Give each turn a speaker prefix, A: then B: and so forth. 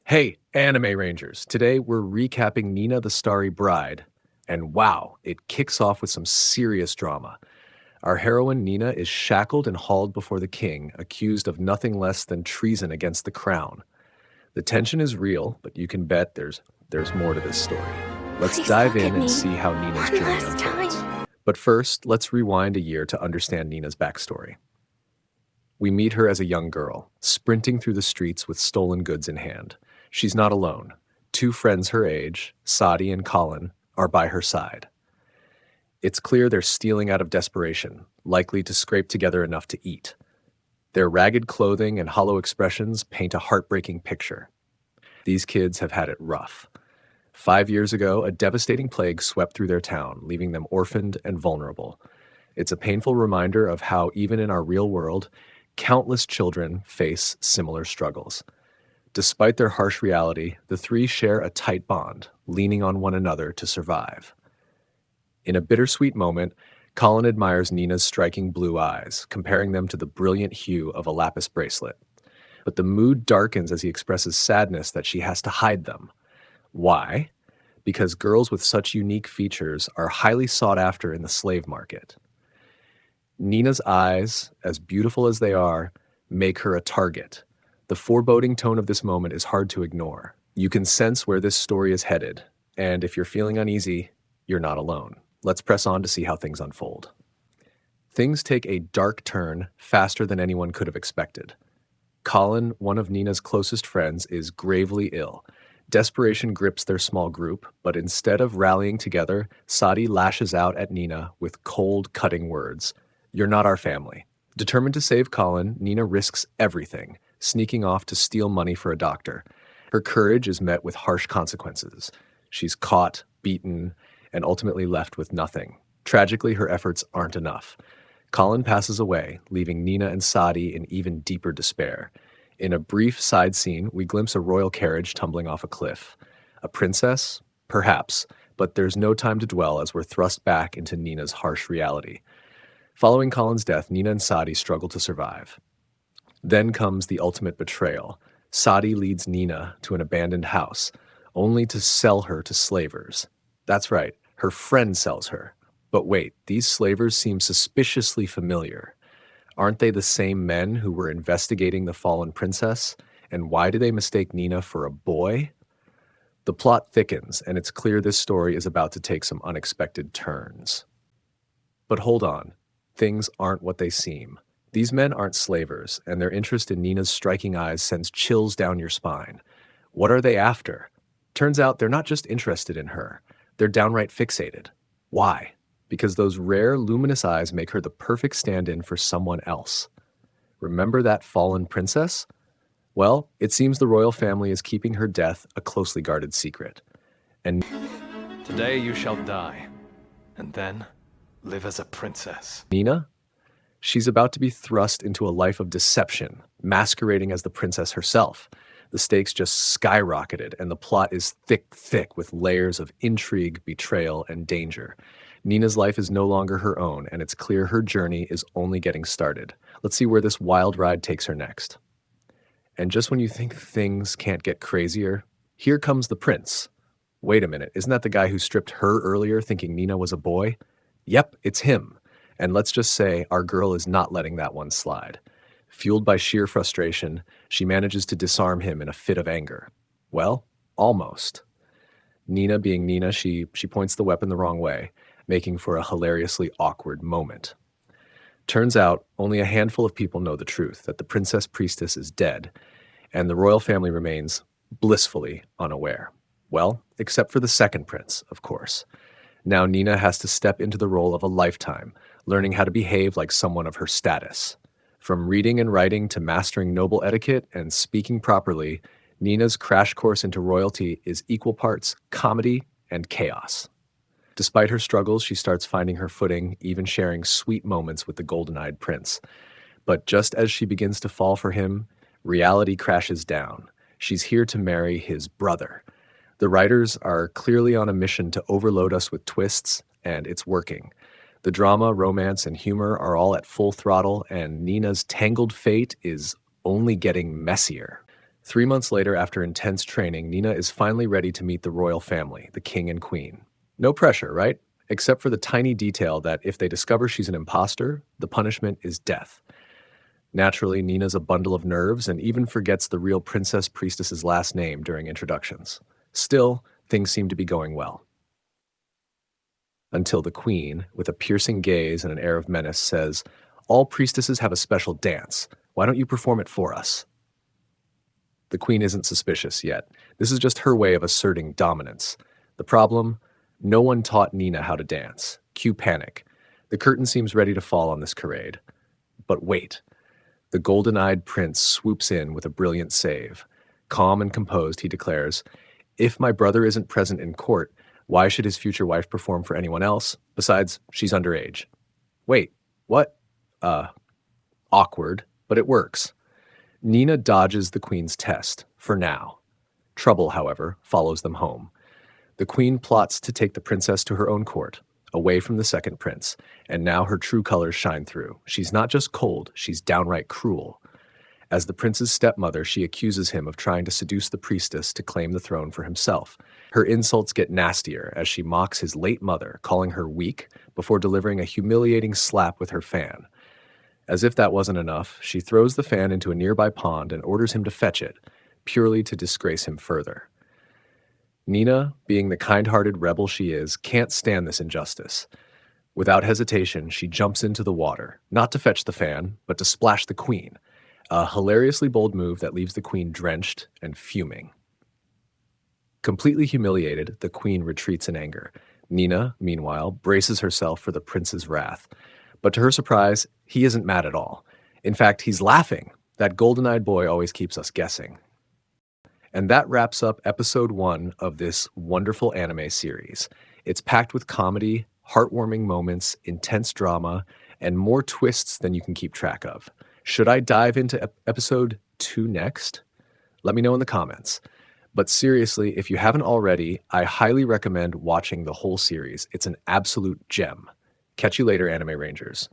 A: Hey, Anime Rangers. Today we're recapping Nina the Starry Bride. And wow, it kicks off with some serious drama. Our heroine Nina is shackled and hauled before the king, accused of nothing less than treason against the crown. The tension is real, but you can bet there's more to this story. Let's
B: Please
A: dive
B: look
A: in
B: at
A: and
B: me.
A: see how Nina's
B: One
A: journey
B: last
A: unfolds.
B: time.
A: But first, let's rewind a year to understand Nina's backstory. We meet her as a young girl, sprinting through the streets with stolen goods in hand. She's not alone. Two friends her age, Sadie and Colin, are by her side. It's clear they're stealing out of desperation, likely to scrape together enough to eat. Their ragged clothing and hollow expressions paint a heartbreaking picture. These kids have had it rough. 5 years ago, a devastating plague swept through their town, leaving them orphaned and vulnerable. It's a painful reminder of how, even in our real world, countless children face similar struggles. Despite their harsh reality, the three share a tight bond, leaning on one another to survive. In a bittersweet moment, Colin admires Nina's striking blue eyes, comparing them to the brilliant hue of a lapis bracelet. But the mood darkens as he expresses sadness that she has to hide them. Why? Because girls with such unique features are highly sought after in the slave market. Nina's eyes, as beautiful as they are, make her a target. The foreboding tone of this moment is hard to ignore. You can sense where this story is headed, and if you're feeling uneasy, you're not alone. Let's press on to see how things unfold. Things take a dark turn faster than anyone could have expected. Colin, one of Nina's closest friends, is gravely ill. Desperation grips their small group, but instead of rallying together, Sadie lashes out at Nina with cold, cutting words. "You're not our family." Determined to save Colin, Nina risks everything, sneaking off to steal money for a doctor. Her courage is met with harsh consequences. She's caught, beaten, and ultimately left with nothing. Tragically, her efforts aren't enough. Colin passes away, leaving Nina and Sadie in even deeper despair. In a brief side scene, we glimpse a royal carriage tumbling off a cliff. A princess? Perhaps, but there's no time to dwell as we're thrust back into Nina's harsh reality. Following Colin's death, Nina and Sadie struggle to survive. Then comes the ultimate betrayal. Sadie leads Nina to an abandoned house, only to sell her to slavers. That's right, her friend sells her. But wait, these slavers seem suspiciously familiar. Aren't they the same men who were investigating the fallen princess? And why do they mistake Nina for a boy? The plot thickens, and it's clear this story is about to take some unexpected turns. But hold on, things aren't what they seem. These men aren't slavers, and their interest in Nina's striking eyes sends chills down your spine. What are they after? Turns out they're not just interested in her, they're downright fixated. Why? Because those rare, luminous eyes make her the perfect stand-in for someone else. Remember that fallen princess? Well, it seems the royal family is keeping her death a closely guarded secret. And
C: Today you shall die, and then live as a princess.
A: Nina? She's about to be thrust into a life of deception, masquerading as the princess herself. The stakes just skyrocketed, and the plot is thick with layers of intrigue, betrayal, and danger. Nina's life is no longer her own, and it's clear her journey is only getting started. Let's see where this wild ride takes her next. And just when you think things can't get crazier, here comes the prince. Wait a minute, isn't that the guy who stripped her earlier thinking Nina was a boy? Yep, it's him. And let's just say our girl is not letting that one slide. Fueled by sheer frustration, she manages to disarm him in a fit of anger. Well, almost. Nina being Nina, she points the weapon the wrong way, making for a hilariously awkward moment. Turns out, only a handful of people know the truth, that the princess priestess is dead, and the royal family remains blissfully unaware. Well, except for the second prince, of course. Now Nina has to step into the role of a lifetime, learning how to behave like someone of her status. From reading and writing to mastering noble etiquette and speaking properly, Nina's crash course into royalty is equal parts comedy and chaos. Despite her struggles, she starts finding her footing, even sharing sweet moments with the golden-eyed prince. But just as she begins to fall for him, reality crashes down. She's here to marry his brother. The writers are clearly on a mission to overload us with twists, and it's working. The drama, romance, and humor are all at full throttle, and Nina's tangled fate is only getting messier. 3 months later, after intense training, Nina is finally ready to meet the royal family, the king and queen. No pressure, right? Except for the tiny detail that if they discover she's an imposter, the punishment is death. Naturally, Nina's a bundle of nerves and even forgets the real princess priestess's last name during introductions. Still, things seem to be going well. Until the queen, with a piercing gaze and an air of menace, says, "All priestesses have a special dance. Why don't you perform it for us?" The queen isn't suspicious yet. This is just her way of asserting dominance. The problem? No one taught Nina how to dance. Cue panic. The curtain seems ready to fall on this charade. But wait. The golden-eyed prince swoops in with a brilliant save. Calm and composed, he declares, "If my brother isn't present in court, why should his future wife perform for anyone else? Besides, she's underage." Wait, what? Awkward, but it works. Nina dodges the queen's test, for now. Trouble, however, follows them home. The queen plots to take the princess to her own court, away from the second prince, and now her true colors shine through. She's not just cold, she's downright cruel. As the prince's stepmother, she accuses him of trying to seduce the priestess to claim the throne for himself. Her insults get nastier as she mocks his late mother, calling her weak, before delivering a humiliating slap with her fan. As if that wasn't enough, she throws the fan into a nearby pond and orders him to fetch it, purely to disgrace him further. Nina, being the kind-hearted rebel she is, can't stand this injustice. Without hesitation, she jumps into the water, not to fetch the fan, but to splash the queen, a hilariously bold move that leaves the queen drenched and fuming. Completely humiliated, the queen retreats in anger. Nina, meanwhile, braces herself for the prince's wrath. But to her surprise, he isn't mad at all. In fact, he's laughing. That golden-eyed boy always keeps us guessing. And that wraps up episode 1 of this wonderful anime series. It's packed with comedy, heartwarming moments, intense drama, and more twists than you can keep track of. Should I dive into episode 2 next? Let me know in the comments. But seriously, if you haven't already, I highly recommend watching the whole series. It's an absolute gem. Catch you later, Anime Rangers.